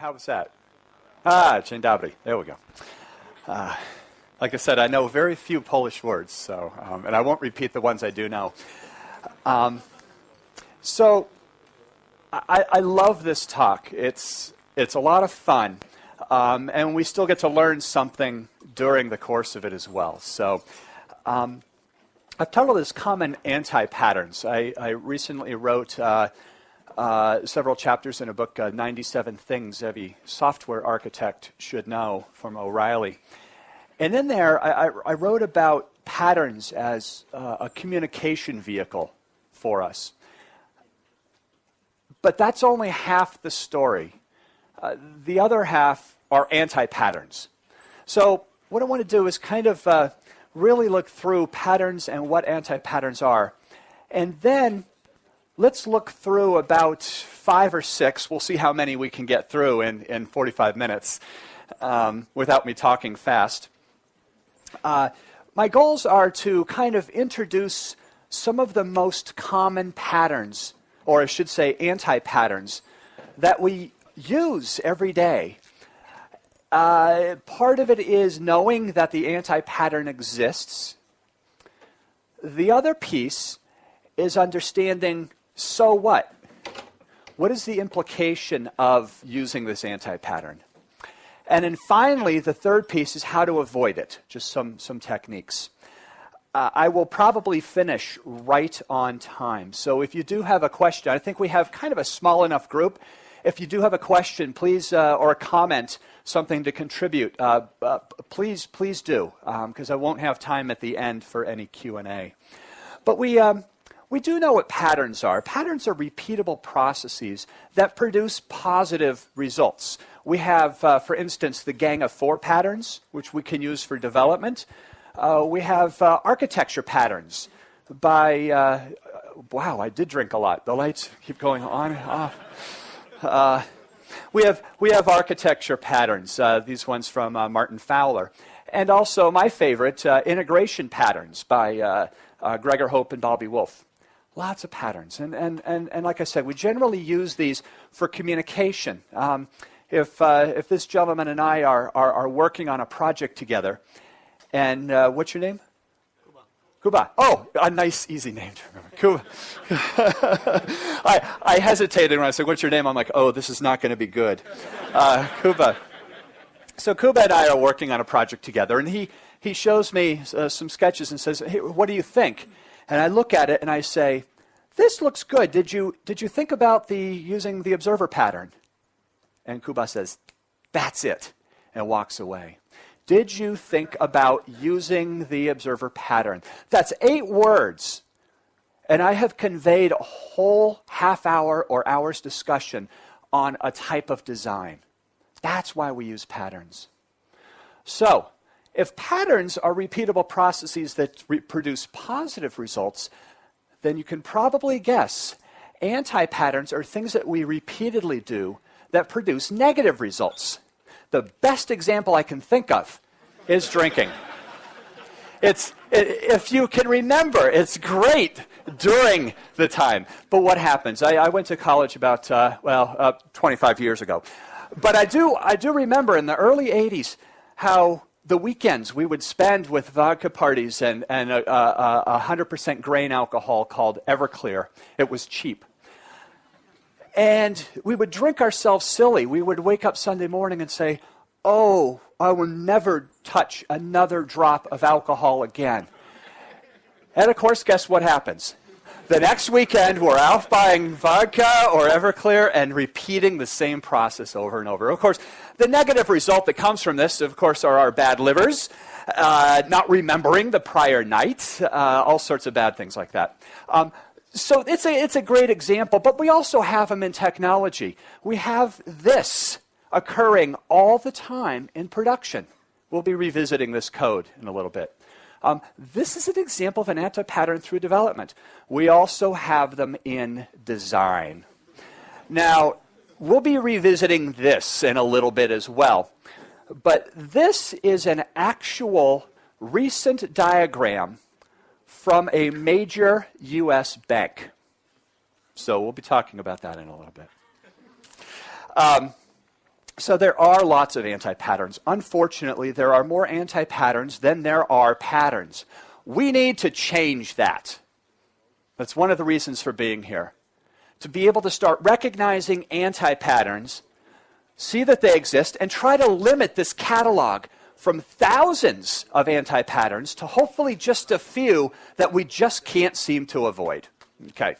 How was that? Dzień dobry. There we go. Like I said, I know very few Polish words, so and I won't repeat the ones I do know. So I love this talk. It's a lot of fun, and we still get to learn something during the course of it as well. So I've titled this Common Anti-Patterns. I recently wrote several chapters in a book, 97 Things Every Software Architect Should Know, from O'Reilly. And in there, I wrote about patterns as a communication vehicle for us. But that's only half the story. The other half are anti-patterns. So what I want to do is kind of really look through patterns and what anti-patterns are. And then let's look through about 5 or 6. We'll see how many we can get through in 45 minutes without me talking fast. My goals are to kind of introduce some of the most common patterns, or I should say anti-patterns, that we use every day. Part of it is knowing that the anti-pattern exists. The other piece is understanding, so what? What is the implication of using this anti-pattern? And then finally, the third piece is how to avoid it, just some techniques. I will probably finish right on time. So if you do have a question, I think we have kind of a small enough group. If you do have a question, please, or a comment, something to contribute, please do, because I won't have time at the end for any Q&A. But we do know what patterns are. Patterns are repeatable processes that produce positive results. We have, for instance, the Gang of 4 patterns, which we can use for development. We have architecture patterns by, wow, I did drink a lot. The lights keep going on and off. We have architecture patterns, these ones from Martin Fowler. And also my favorite, integration patterns by Gregor Hope and Bobby Wolf. Lots of patterns. And like I said, we generally use these for communication. If this gentleman and I are working on a project together, and what's your name? Kuba. Oh, a nice, easy name to remember. Kuba. I hesitated when I said, what's your name? I'm like, oh, this is not going to be good. Kuba. So Kuba and I are working on a project together, and he shows me some sketches and says, hey, what do you think? And I look at it and I say, this looks good. Did you think about using the observer pattern? And Kuba says, that's it, and walks away. Did you think about using the observer pattern? That's 8 words. And I have conveyed a whole half hour or hour's discussion on a type of design. That's why we use patterns. So, if patterns are repeatable processes that produce positive results, then you can probably guess anti-patterns are things that we repeatedly do that produce negative results. The best example I can think of is drinking. If you can remember, it's great during the time. But what happens? I went to college about 25 years ago. But I do remember in the early 80s how the weekends we would spend with vodka parties and 100% grain alcohol called Everclear. It was cheap. And we would drink ourselves silly. We would wake up Sunday morning and say, oh, I will never touch another drop of alcohol again. And of course, guess what happens? The next weekend, we're out buying vodka or Everclear and repeating the same process over and over. Of course, the negative result that comes from this, of course, are our bad livers, not remembering the prior night, all sorts of bad things like that. So it's a great example, but we also have them in technology. We have this occurring all the time in production. We'll be revisiting this code in a little bit. This is an example of an anti-pattern through development. We also have them in design. Now, we'll be revisiting this in a little bit as well. But this is an actual recent diagram from a major U.S. bank. So we'll be talking about that in a little bit. So there are lots of anti-patterns. Unfortunately, there are more anti-patterns than there are patterns. We need to change that. That's one of the reasons for being here. To be able to start recognizing anti-patterns, see that they exist, and try to limit this catalog from thousands of anti-patterns to hopefully just a few that we just can't seem to avoid. Okay.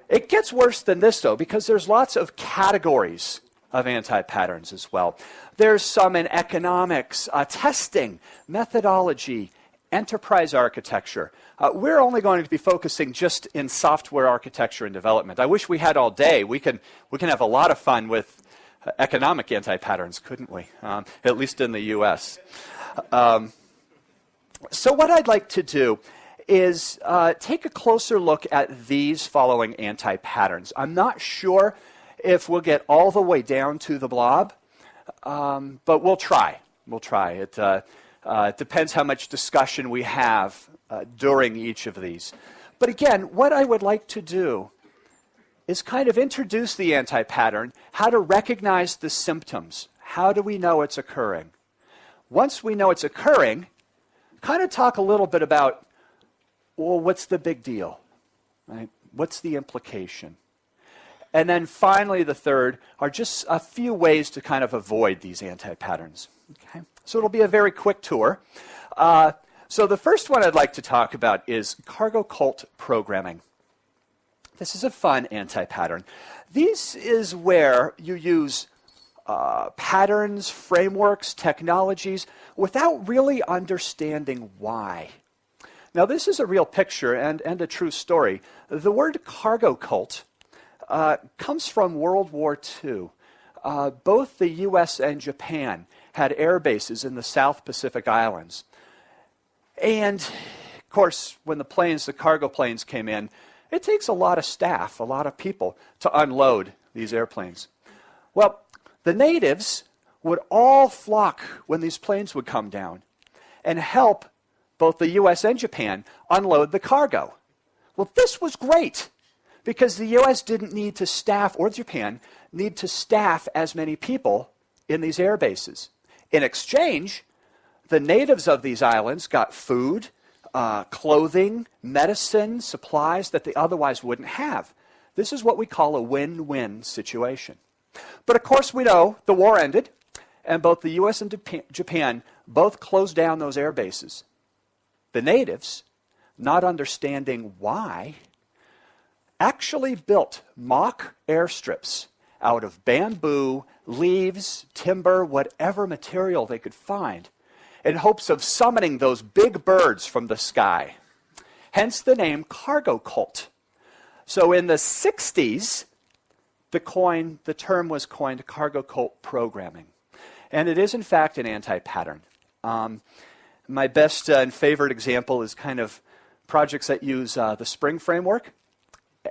It gets worse than this, though, because there's lots of categories of anti-patterns as well. There's some in economics, testing, methodology, enterprise architecture. We're only going to be focusing just in software architecture and development. I wish we had all day. We can have a lot of fun with economic anti-patterns, couldn't we? At least in the US. So what I'd like to do is take a closer look at these following anti-patterns. I'm not sure if we'll get all the way down to the blob, but we'll try. We'll try. It depends how much discussion we have during each of these. But again, what I would like to do is kind of introduce the anti-pattern, how to recognize the symptoms. How do we know it's occurring? Once we know it's occurring, kind of talk a little bit about, well, what's the big deal? Right? What's the implication? And then finally, the third are just a few ways to kind of avoid these anti-patterns. Okay? So it'll be a very quick tour. So the first one I'd like to talk about is cargo cult programming. This is a fun anti-pattern. This is where you use patterns, frameworks, technologies without really understanding why. Now, this is a real picture and a true story. The word cargo cult comes from World War II. Both the US and Japan had air bases in the South Pacific Islands. And, of course, when the cargo planes came in, it takes a lot of staff, a lot of people, to unload these airplanes. Well, the natives would all flock when these planes would come down and help both the US and Japan unload the cargo. Well, this was great because the US didn't need to staff, or Japan, need to staff as many people in these air bases. In exchange, the natives of these islands got food, clothing, medicine, supplies that they otherwise wouldn't have. This is what we call a win-win situation. But of course we know the war ended, and both the US and Japan both closed down those air bases. The natives, not understanding why, actually built mock airstrips out of bamboo, leaves, timber, whatever material they could find, in hopes of summoning those big birds from the sky. Hence the name cargo cult. So in the 60s, the term was coined cargo cult programming. And it is, in fact, an anti-pattern. My best and favorite example is kind of projects that use the Spring framework,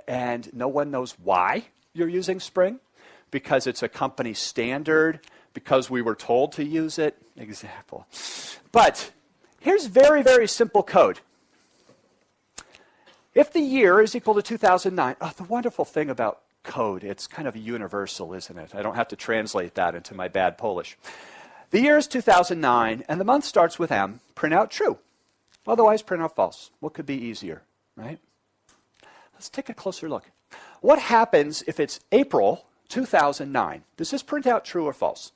and no one knows why you're using Spring, because it's a company standard, because we were told to use it. Example. But here's very, very simple code. If the year is equal to 2009, the wonderful thing about code, it's kind of universal, isn't it? I don't have to translate that into my bad Polish. The year is 2009, and the month starts with M. Print out true. Otherwise, print out false. What could be easier, right? Let's take a closer look. What happens if it's April 2009? Does this print out true or false?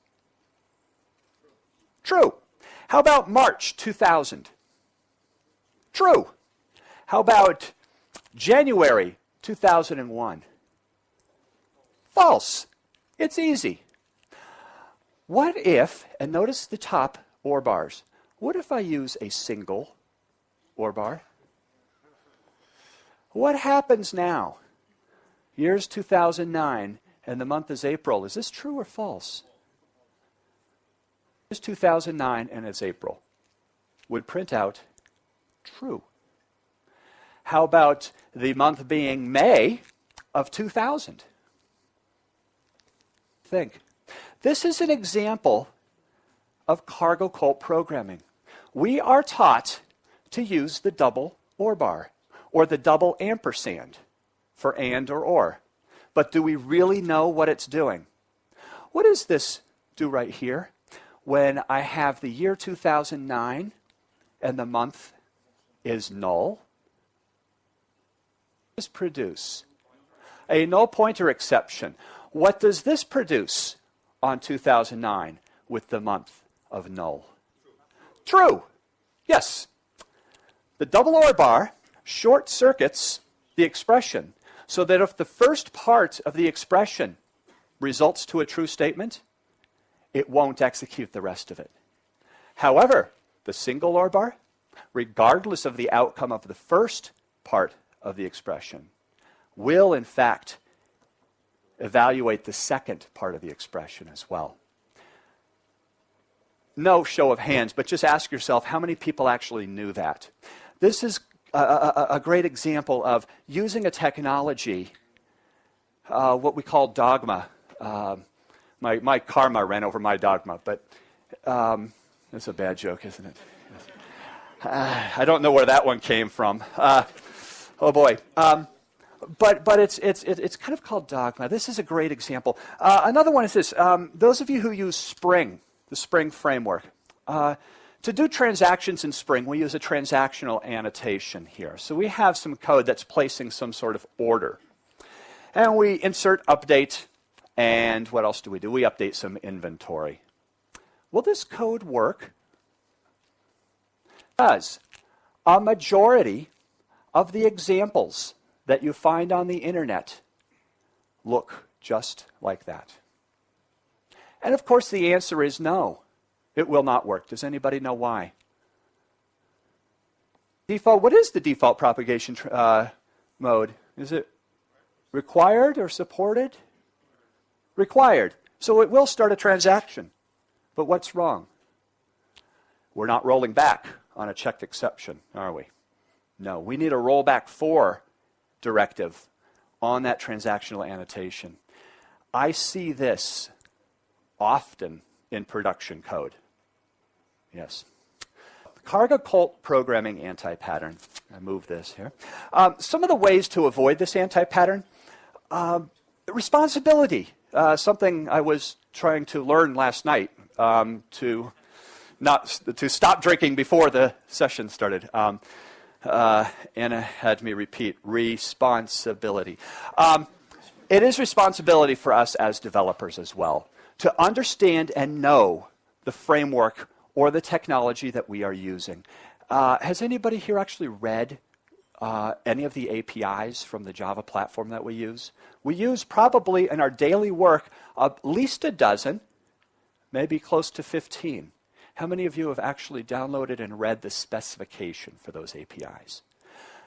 True. How about March 2000? True. How about January 2001? False. It's easy. What if, and notice the top OR bars, what if I use a single OR bar? What happens now? Year's 2009 and the month is April. Is this true or false? It's 2009 and it's April. Would print out true. How about the month being May of 2000? Think. This is an example of cargo cult programming. We are taught to use the double OR bar or the double ampersand for and or. But do we really know what it's doing? what does this do right here when I have the year 2009 and the month is null? What does this produce? A null pointer exception. What does this produce on 2009 with the month of null? True. Yes. The double OR bar short circuits the expression so that if the first part of the expression results to a true statement, it won't execute the rest of it. However, the single OR bar, regardless of the outcome of the first part of the expression, will in fact evaluate the second part of the expression as well. No show of hands, but just ask yourself how many people actually knew that. This is a great example of using a technology, what we call dogma. My karma ran over my dogma, but that's a bad joke, isn't it? I don't know where that one came from. Oh boy. But it's kind of called dogma. This is a great example. Another one is this. Those of you who use Spring, the Spring framework, to do transactions in Spring, we use a transactional annotation here. So we have some code that's placing some sort of order. And we insert update, and what else do? We update some inventory. Will this code work? It does. A majority of the examples that you find on the internet look just like that. And of course the answer is no. It will not work. Does anybody know why? Default, what is the default propagation mode? Is it required or supported? Required. So it will start a transaction. But what's wrong? We're not rolling back on a checked exception, are we? No, we need a rollback for directive on that transactional annotation. I see this often in production code. Yes. Cargo cult programming anti-pattern. I move this here. Some of the ways to avoid this anti-pattern. Responsibility. Something I was trying to learn last night to stop drinking before the session started. Anna had me repeat responsibility. It is responsibility for us as developers as well to understand and know the framework or the technology that we are using. Has anybody here actually read any of the APIs from the Java platform that we use? We use probably in our daily work at least a dozen, maybe close to 15. How many of you have actually downloaded and read the specification for those APIs?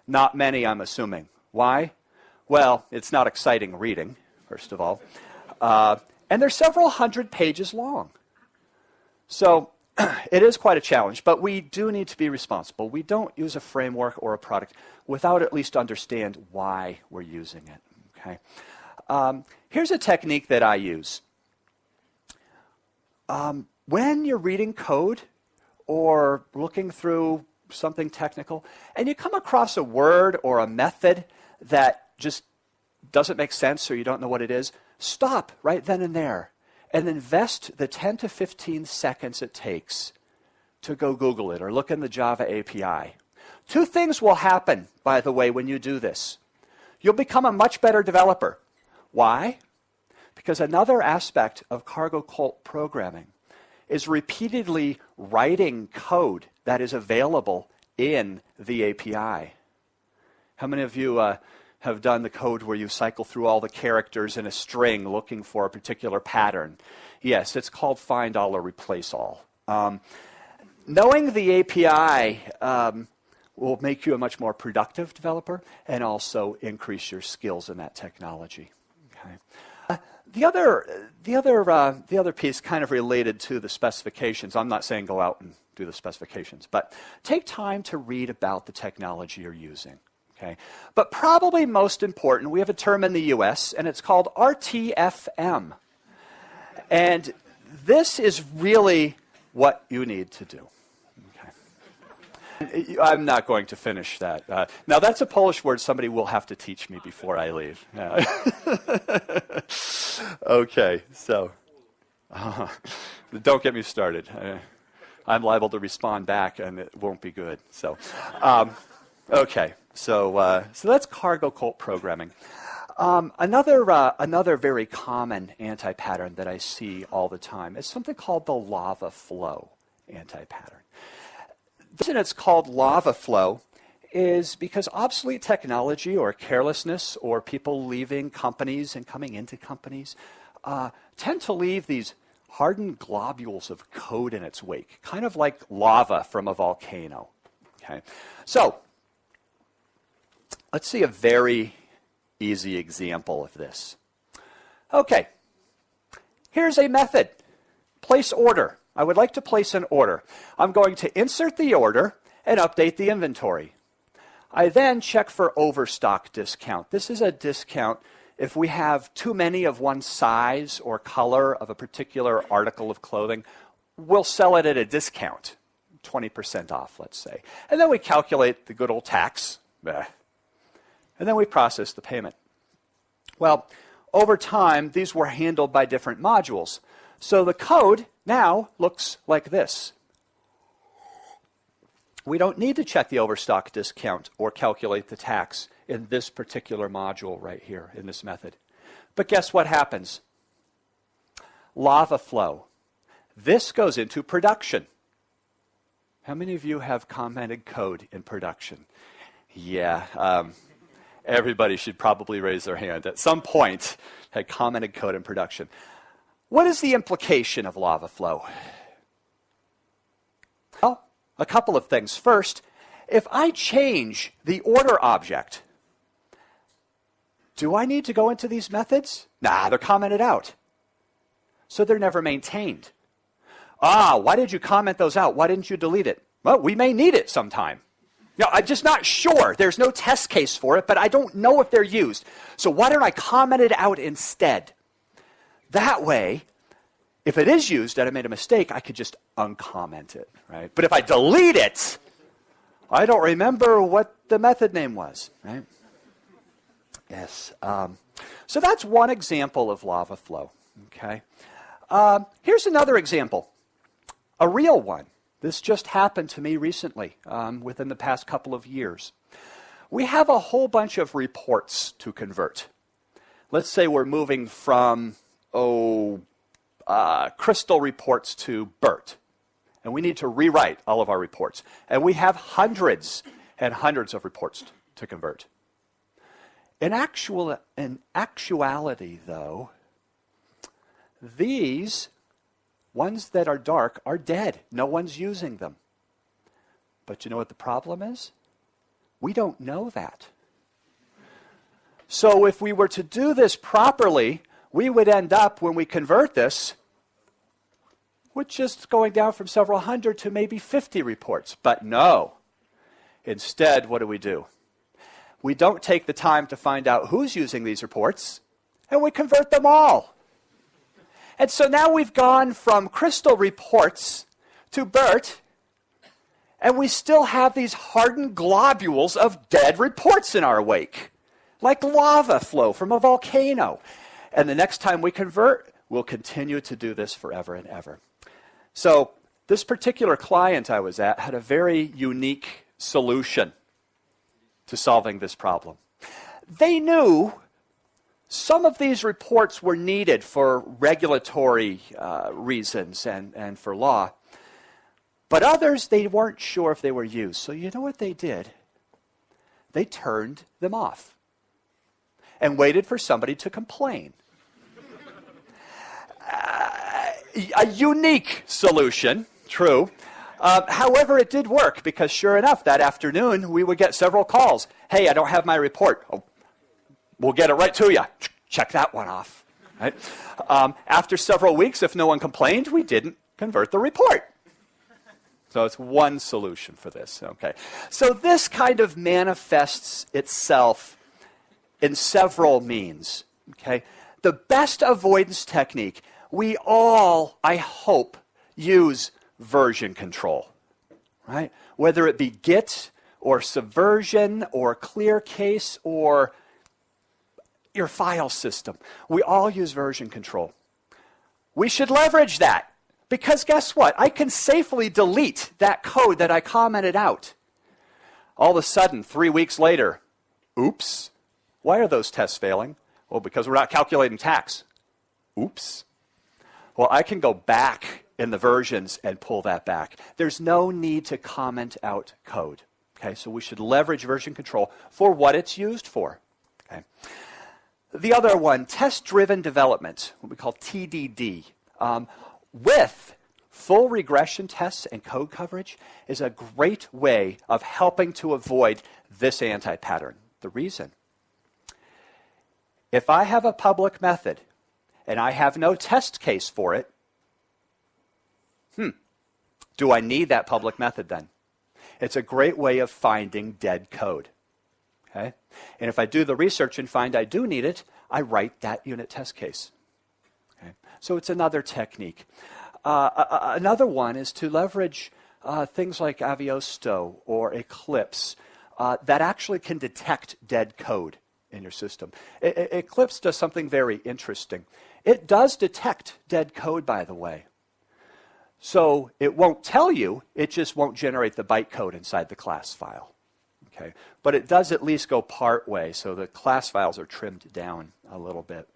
Not many, I'm assuming. Why? Well, it's not exciting reading, first of all. And they're several hundred pages long. So it is quite a challenge, but we do need to be responsible. We don't use a framework or a product without at least understand why we're using it. Okay. Here's a technique that I use. When you're reading code or looking through something technical, and you come across a word or a method that just doesn't make sense or you don't know what it is, stop right then and there and invest the 10 to 15 seconds it takes to go Google it or look in the Java API. Two things will happen, by the way, when you do this. You'll become a much better developer. Why? Because another aspect of cargo cult programming is repeatedly writing code that is available in the API. How many of you have done the code where you cycle through all the characters in a string looking for a particular pattern? Yes, it's called find all or replace all. Knowing the API will make you a much more productive developer and also increase your skills in that technology. Okay. The other piece kind of related to the specifications. I'm not saying go out and do the specifications, but take time to read about the technology you're using. Okay. But probably most important, we have a term in the US, and it's called RTFM. And this is really what you need to do. Okay. I'm not going to finish that. Now, that's a Polish word somebody will have to teach me before I leave. Okay, so Don't get me started. I'm liable to respond back, and it won't be good. So, okay. So that's cargo cult programming. Another very common anti-pattern that I see all the time is something called the lava flow anti-pattern. The reason it's called lava flow is because obsolete technology or carelessness or people leaving companies and coming into companies tend to leave these hardened globules of code in its wake, kind of like lava from a volcano. Okay, so let's see a very easy example of this. Okay, here's a method. Place order. I would like to place an order. I'm going to insert the order and update the inventory. I then check for overstock discount. This is a discount if we have too many of one size or color of a particular article of clothing. We'll sell it at a discount, 20% off, let's say. And then we calculate the good old tax. And then we process the payment. Well, over time, these were handled by different modules. So the code now looks like this. We don't need to check the overstock discount or calculate the tax in this particular module right here in this method. But guess what happens? Lava flow. This goes into production. How many of you have commented code in production? Yeah, everybody should probably raise their hand. At some point, had commented code in production. What is the implication of lava flow? Well, a couple of things. First, if I change the order object, do I need to go into these methods? Nah, they're commented out. So they're never maintained. Why did you comment those out? Why didn't you delete it? Well, we may need it sometime. I'm just not sure. There's no test case for it, but I don't know if they're used. So why don't I comment it out instead? That way, if it is used and I made a mistake, I could just uncomment it, right? But if I delete it, I don't remember what the method name was, right? Yes. So that's one example of lava flow, okay? Here's another example, a real one. This just happened to me recently, within the past couple of years. We have a whole bunch of reports to convert. Let's say we're moving from, Crystal reports to BERT. And we need to rewrite all of our reports. And we have hundreds and hundreds of reports to convert. In actuality, though, these ones that are dark are dead. No one's using them. But you know what the problem is? We don't know that. So if we were to do this properly, we would end up, when we convert this, with just going down from several hundred to maybe 50 reports. But no. Instead, what do? We don't take the time to find out who's using these reports, and we convert them all. And so now we've gone from Crystal reports to BERT, and we still have these hardened globules of dead reports in our wake, like lava flow from a volcano. And the next time we convert, we'll continue to do this forever and ever. So this particular client I was at had a very unique solution to solving this problem. They knew some of these reports were needed for regulatory reasons and for law, but others, they weren't sure if they were used. So you know what they did? They turned them off and waited for somebody to complain. A unique solution, true. However, it did work because sure enough, that afternoon, we would get several calls. Hey, I don't have my report. Oh, we'll get it right to you. Check that one off. Right? After several weeks, if no one complained, we didn't convert the report. So it's one solution for this. Okay. So this kind of manifests itself in several means. Okay. The best avoidance technique, we all, I hope, use version control, right? Whether it be Git or Subversion or ClearCase or your file system, we all use version control. We should leverage that because guess what? I can safely delete that code that I commented out. All of a sudden, 3 weeks later, oops, why are those tests failing? Well, because we're not calculating tax. Oops. Well, I can go back in the versions and pull that back. There's no need to comment out code. Okay, so we should leverage version control for what it's used for. Okay. The other one, test-driven development, what we call TDD, with full regression tests and code coverage is a great way of helping to avoid this anti-pattern. The reason, if I have a public method and I have no test case for it, do I need that public method then? It's a great way of finding dead code. Okay? And if I do the research and find I do need it, I write that unit test case. Okay? So it's another technique. Another one is to leverage things like Aviosto or Eclipse that actually can detect dead code in your system. Eclipse does something very interesting. It does detect dead code, by the way. So it won't tell you, it just won't generate the bytecode inside the class file. Okay? But it does at least go part way, so the class files are trimmed down a little bit.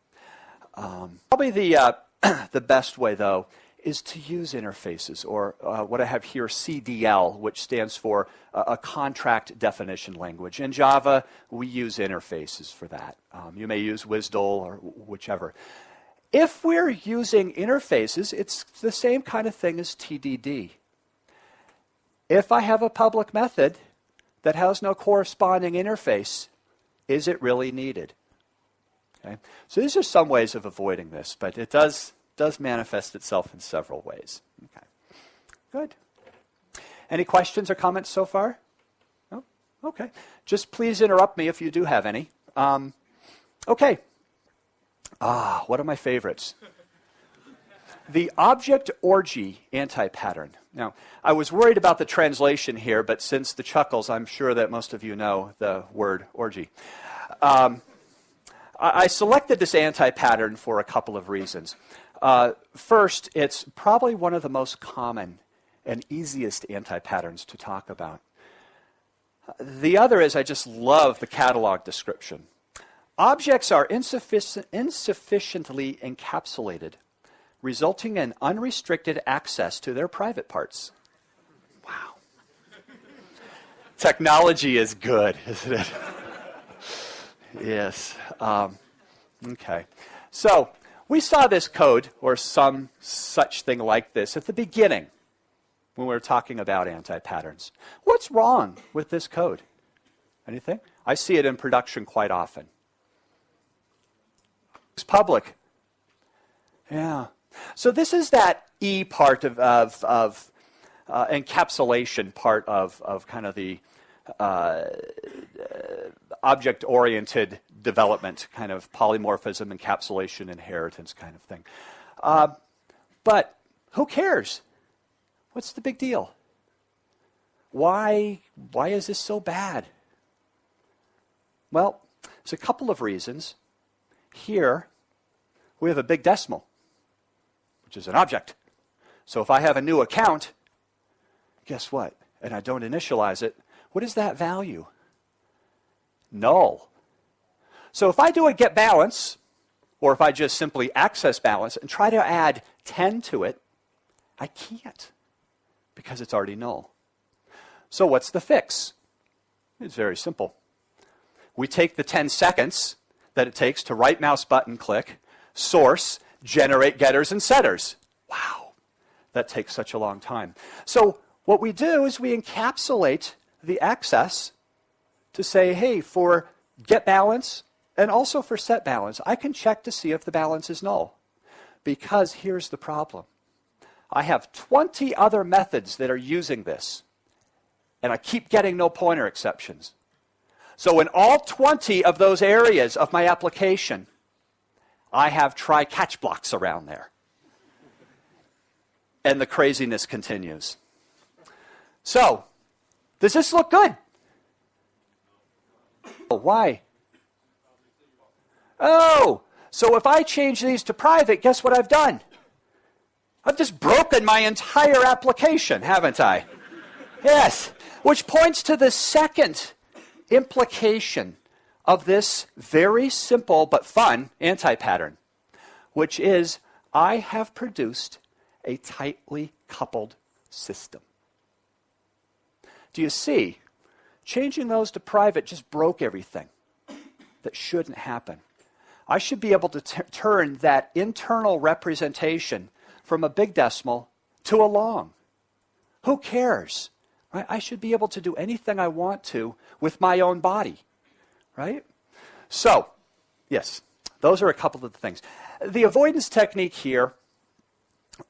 Probably the best way, though, is to use interfaces, or what I have here, CDL, which stands for a contract definition language. In Java, we use interfaces for that. You may use WSDL or whichever. If we're using interfaces, it's the same kind of thing as TDD. If I have a public method that has no corresponding interface, is it really needed? Okay? So these are some ways of avoiding this, but it does manifest itself in several ways. Okay. Good. Any questions or comments so far? No? Okay. Just please interrupt me if you do have any. Okay. One of my favorites. The object orgy anti-pattern. Now, I was worried about the translation here, but since the chuckles, I'm sure that most of you know the word orgy. I selected this anti-pattern for a couple of reasons. First, it's probably one of the most common and easiest anti-patterns to talk about. The other is I just love the catalog description. Objects are insufficiently encapsulated, resulting in unrestricted access to their private parts. Wow. Technology is good, isn't it? Yes. Okay. So we saw this code, or some such thing like this, at the beginning when we were talking about anti-patterns. What's wrong with this code? Anything? I see it in production quite often. It's public. Yeah. So this is that E part of encapsulation part of kind of the object-oriented development, kind of polymorphism, encapsulation, inheritance kind of thing. But who cares? What's the big deal? Why is this so bad? Well, there's a couple of reasons. Here, we have a big decimal, which is an object. So if I have a new account, guess what? And I don't initialize it, what is that value? Null. So if I do a get balance, or if I just simply access balance and try to add 10 to it, I can't because it's already null. So what's the fix? It's very simple. We take the 10 seconds that it takes to right mouse button click, source, generate getters and setters. Wow, that takes such a long time. So what we do is we encapsulate the access to say, hey, for get balance and also for set balance, I can check to see if the balance is null. Because here's the problem. I have 20 other methods that are using this, and I keep getting no pointer exceptions. So in all 20 of those areas of my application, I have try-catch blocks around there. And the craziness continues. So, does this look good? Why? Oh, so if I change these to private, guess what I've done? I've just broken my entire application, haven't I? Yes, which points to the second implication of this very simple but fun anti-pattern, which is I have produced a tightly coupled system. Do you see? Changing those to private just broke everything. That shouldn't happen. I should be able to turn that internal representation from a big decimal to a long. Who cares? Right? I should be able to do anything I want to with my own body. Right? So, yes, those are a couple of the things. The avoidance technique here,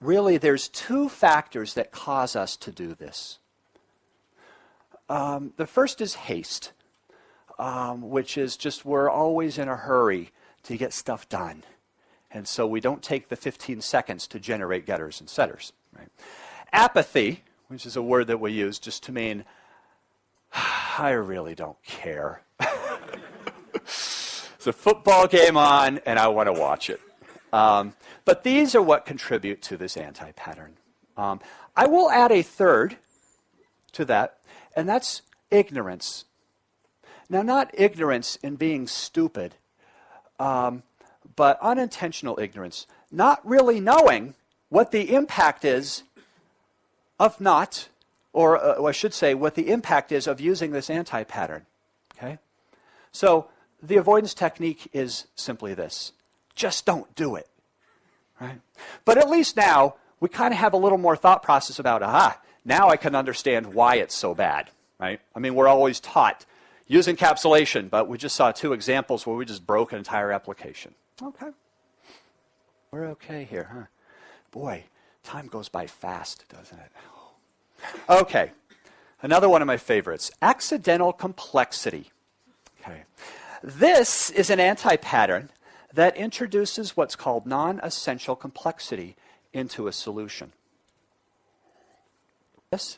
really there's two factors that cause us to do this. The first is haste, which is just we're always in a hurry to get stuff done. And so we don't take the 15 seconds to generate getters and setters. Right? Apathy, which is a word that we use just to mean, I really don't care. It's a football game on, and I want to watch it. But these are what contribute to this anti-pattern. I will add a third to that, and that's ignorance. Now, not ignorance in being stupid, but unintentional ignorance. Not really knowing what the impact is of not, or I should say, what the impact is of using this anti-pattern. Okay? So, the avoidance technique is simply this. Just don't do it. Right? But at least now, we kind of have a little more thought process about, now I can understand why it's so bad. Right? I mean, we're always taught use encapsulation, but we just saw two examples where we just broke an entire application. Okay. We're okay here, huh? Boy, time goes by fast, doesn't it? Okay. Another one of my favorites, accidental complexity. Okay. This is an anti-pattern that introduces what's called non-essential complexity into a solution. Yes?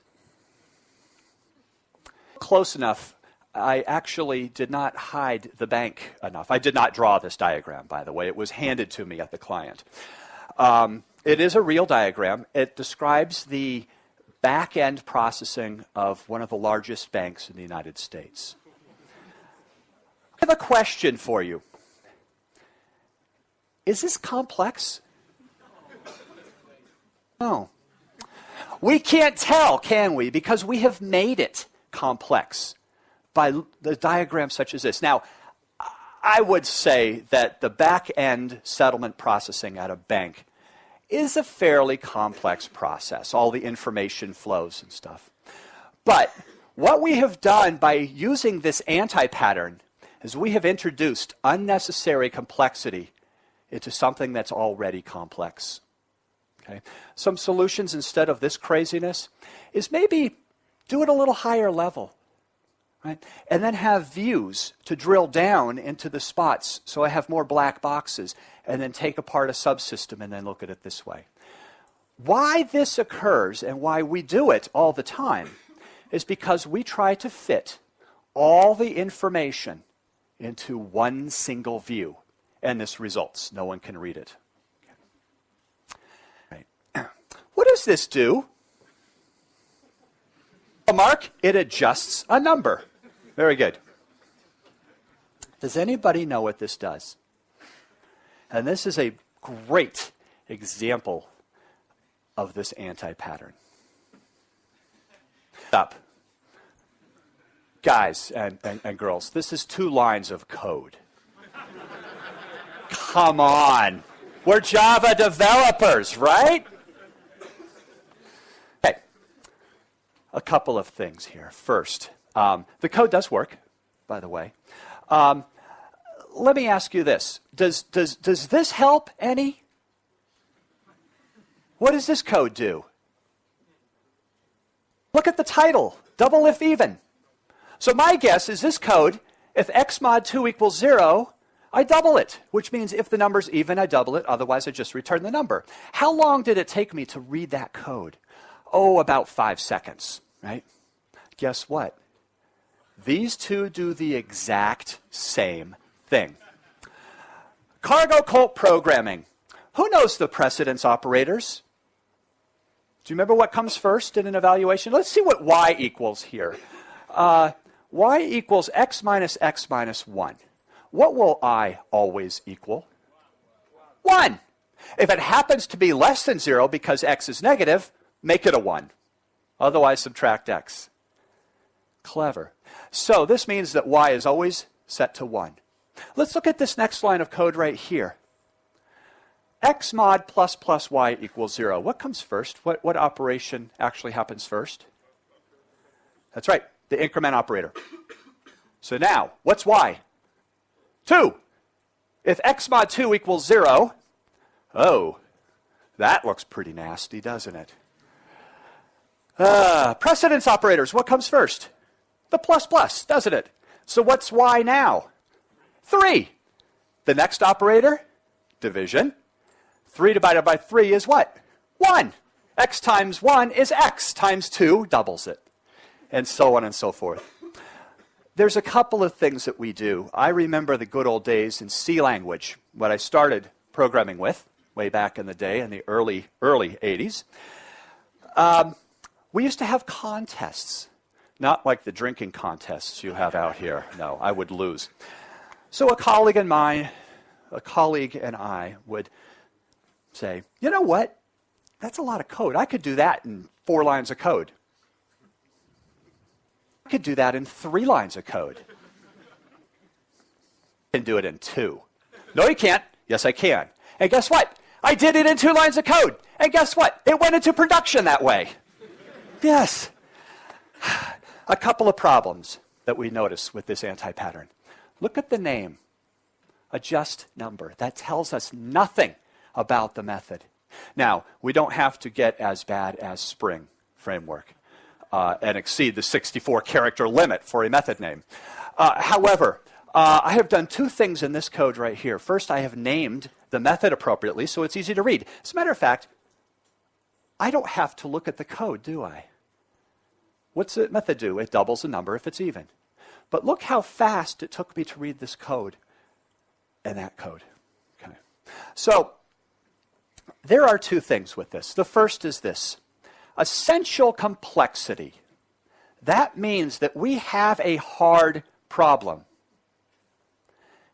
Close enough. I actually did not hide the bank enough. I did not draw this diagram, by the way. It was handed to me at the client. It is a real diagram. It describes the back-end processing of one of the largest banks in the United States. I have a question for you. Is this complex? No. We can't tell, can we? Because we have made it complex by the diagram such as this. Now, I would say that the back-end settlement processing at a bank is a fairly complex process, all the information flows and stuff. But what we have done by using this anti-pattern is we have introduced unnecessary complexity into something that's already complex. Okay? Some solutions instead of this craziness is maybe do it a little higher level. Right? And then have views to drill down into the spots so I have more black boxes, and then take apart a subsystem and then look at it this way. Why this occurs and why we do it all the time is because we try to fit all the information into one single view, and this results. No one can read it. Okay. Right. What does this do? Mark, it adjusts a number. Very good. Does anybody know what this does? And this is a great example of this anti-pattern. Stop. Guys and girls, this is 2 lines of code. Come on. We're Java developers, right? Okay. A couple of things here. First, the code does work, by the way. Let me ask you this. Does this help any? What does this code do? Look at the title, double if even. So my guess is this code, if x mod 2 equals 0, I double it, which means if the number's even, I double it, otherwise I just return the number. How long did it take me to read that code? Oh, about 5 seconds, right? Guess what? These two do the exact same thing. Cargo cult programming. Who knows the precedence operators? Do you remember what comes first in an evaluation? Let's see what y equals here. Y equals x minus 1. What will I always equal? 1. If it happens to be less than 0 because x is negative, make it a 1. Otherwise, subtract x. Clever. So this means that y is always set to 1. Let's look at this next line of code right here. X mod plus plus y equals 0. What comes first? What operation actually happens first? That's right, the increment operator. So now, what's y? 2. If x mod 2 equals 0, oh, that looks pretty nasty, doesn't it? Precedence operators, what comes first? The plus plus, doesn't it? So what's y now? 3. The next operator, division. 3 divided by 3 is what? 1. X times 1 is x times 2 doubles it. And so on and so forth. There's a couple of things that we do. I remember the good old days in C language, what I started programming with way back in the day in the early 80s. We used to have contests, not like the drinking contests you have out here. No, I would lose. So a colleague and I would say, you know what? That's a lot of code. I could do that in 4 lines of code. I could do that in 3 lines of code. I can do it in 2. No, you can't. Yes, I can. And guess what? I did it in 2 lines of code. And guess what? It went into production that way. Yes. A couple of problems that we notice with this anti-pattern. Look at the name. Adjust number. That tells us nothing about the method. Now, we don't have to get as bad as Spring framework and exceed the 64-character limit for a method name. However, I have done 2 things in this code right here. First, I have named the method appropriately, so it's easy to read. As a matter of fact, I don't have to look at the code, do I? What's the method do? It doubles the number if it's even. But look how fast it took me to read this code and that code. Okay. So there are 2 things with this. The first is this. Essential complexity. That means that we have a hard problem.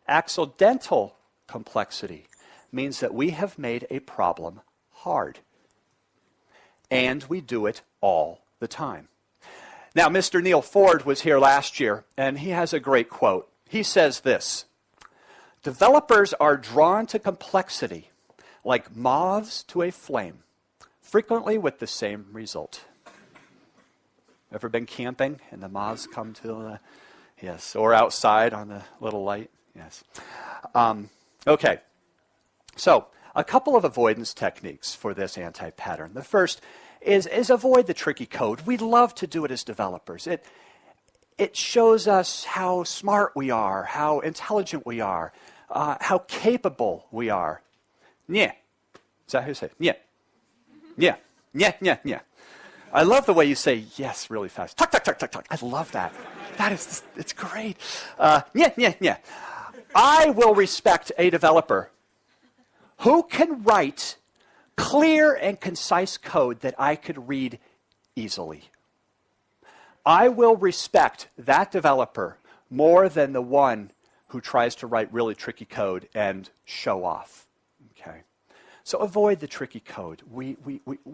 Accidental complexity means that we have made a problem hard. And we do it all the time. Now, Mr. Neil Ford was here last year, and he has a great quote. He says this, "Developers are drawn to complexity like moths to a flame, frequently with the same result." Ever been camping and the moths come to the, yes, or outside on the little light? Yes. Okay, so a couple of avoidance techniques for this anti-pattern. The first is avoid the tricky code. We love to do it as developers. It shows us how smart we are, how intelligent we are, how capable we are. Yeah. Is that how you say it? Yeah. Yeah. Yeah, yeah, yeah. I love the way you say yes really fast. Tuck, tuck, tuck, tuck, tuck. I love that. It's great. Yeah, yeah, yeah. I will respect a developer who can write clear and concise code that I could read easily. I will respect that developer more than the one who tries to write really tricky code and show off. Okay? So avoid the tricky code. We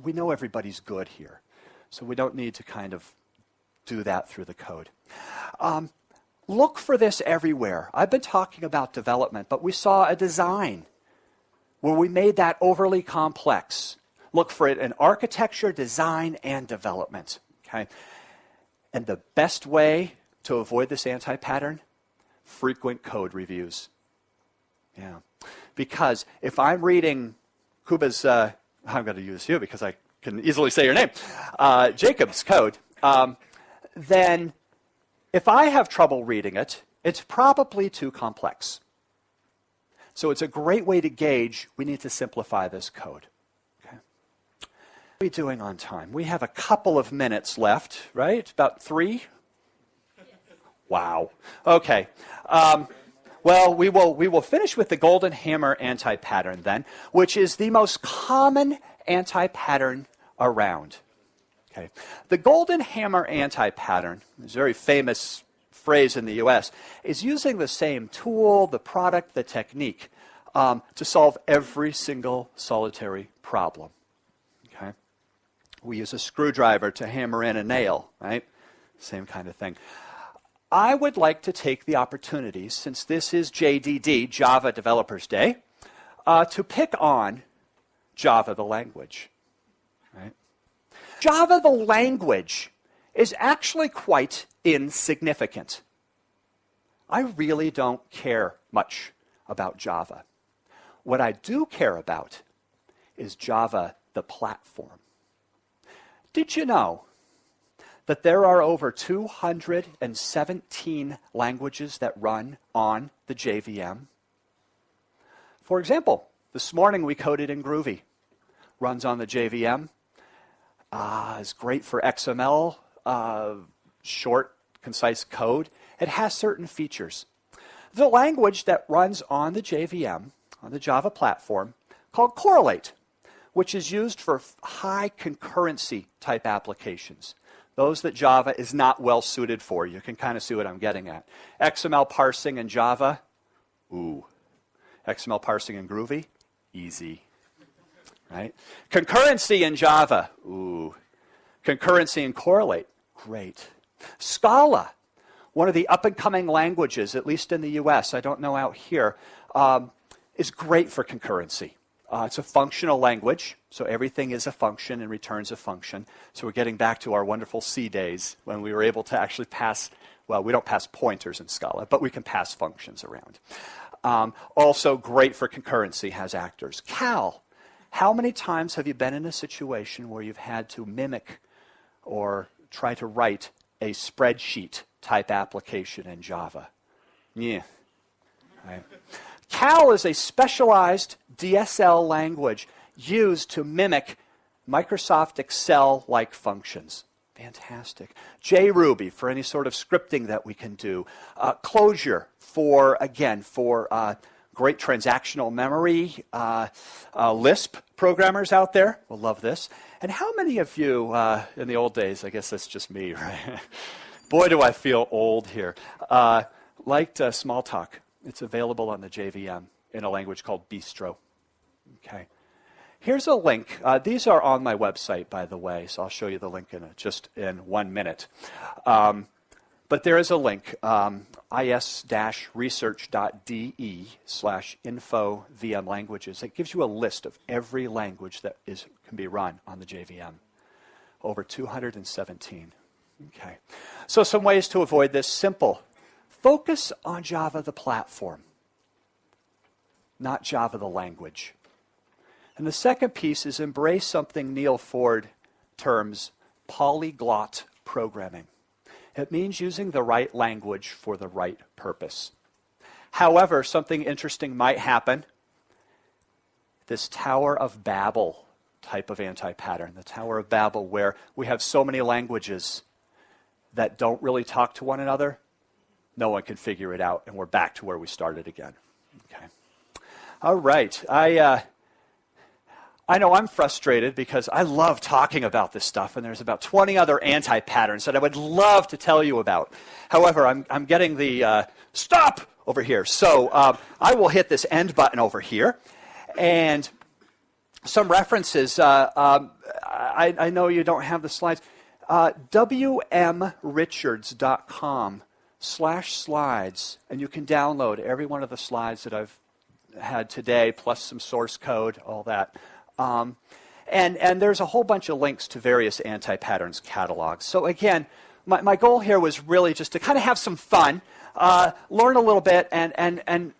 know everybody's good here, so we don't need to kind of do that through the code. Look for this everywhere. I've been talking about development, but we saw a design where we made that overly complex. Look for it in architecture, design, and development. Okay? And the best way to avoid this anti-pattern? Frequent code reviews. Yeah. Because if I'm reading Kuba's, I'm going to use you because I can easily say your name, Jacob's code, then if I have trouble reading it, it's probably too complex. So it's a great way to gauge, we need to simplify this code. Okay. What are we doing on time? We have a couple of minutes left, right? About 3? Wow. Okay. Well, we will finish with the golden hammer anti-pattern then, which is the most common anti-pattern around. Okay. The golden hammer anti-pattern, this very famous phrase in the US, is using the same tool, the product, the technique to solve every single solitary problem. Okay. We use a screwdriver to hammer in a nail, right? Same kind of thing. I would like to take the opportunity, since this is JDD, Java Developers Day, to pick on Java the language. Right? Java the language is actually quite insignificant. I really don't care much about Java. What I do care about is Java the platform. Did you know that there are over 217 languages that run on the JVM? For example, this morning we coded in Groovy. Runs on the JVM. Is great for XML, short, concise code. It has certain features. The language that runs on the JVM, on the Java platform, called Correlate, which is used for high concurrency type applications. Those that Java is not well suited for. You can kind of see what I'm getting at. XML parsing in Java, ooh. XML parsing in Groovy, easy. Right? Concurrency in Java, ooh. Concurrency in Correlate, great. Scala, one of the up-and-coming languages, at least in the US, I don't know out here, is great for concurrency. It's a functional language, so everything is a function and returns a function. So we're getting back to our wonderful C days when we were able to actually pass, well, we don't pass pointers in Scala, but we can pass functions around. Also great for concurrency, has actors. Cal, how many times have you been in a situation where you've had to mimic or try to write a spreadsheet type application in Java? Yeah. Right. Cal is a specialized DSL language used to mimic Microsoft Excel-like functions. Fantastic. JRuby for any sort of scripting that we can do. Clojure for, again, for great transactional memory. Lisp programmers out there will love this. And how many of you, in the old days, I guess that's just me, right? Boy, do I feel old here. Liked Smalltalk. It's available on the JVM in a language called Bistro. Okay. Here's a link. These are on my website, by the way, so I'll show you the link just in 1 minute. But there is a link, is-research.de/info VM languages. It gives you a list of every language that can be run on the JVM. Over 217. Okay. So some ways to avoid this. Simple. Focus on Java the platform, not Java the language. And the second piece is embrace something Neil Ford terms polyglot programming. It means using the right language for the right purpose. However, something interesting might happen. This Tower of Babel type of anti-pattern, the Tower of Babel, where we have so many languages that don't really talk to one another, no one can figure it out, and we're back to where we started again. Okay. All right. I know I'm frustrated because I love talking about this stuff, and there's about 20 other anti-patterns that I would love to tell you about. However, I'm getting the stop over here. So I will hit this end button over here. And some references. I know you don't have the slides. wmrichards.com/slides, and you can download every one of the slides that I've had today, plus some source code, all that. And there's a whole bunch of links to various anti-patterns catalogs. So again, my goal here was really just to kind of have some fun, learn a little bit, and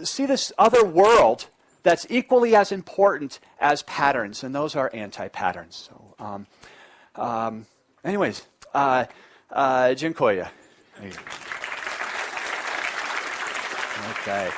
see this other world that's equally as important as patterns, and those are anti-patterns. So, anyways, dziękuję. Okay.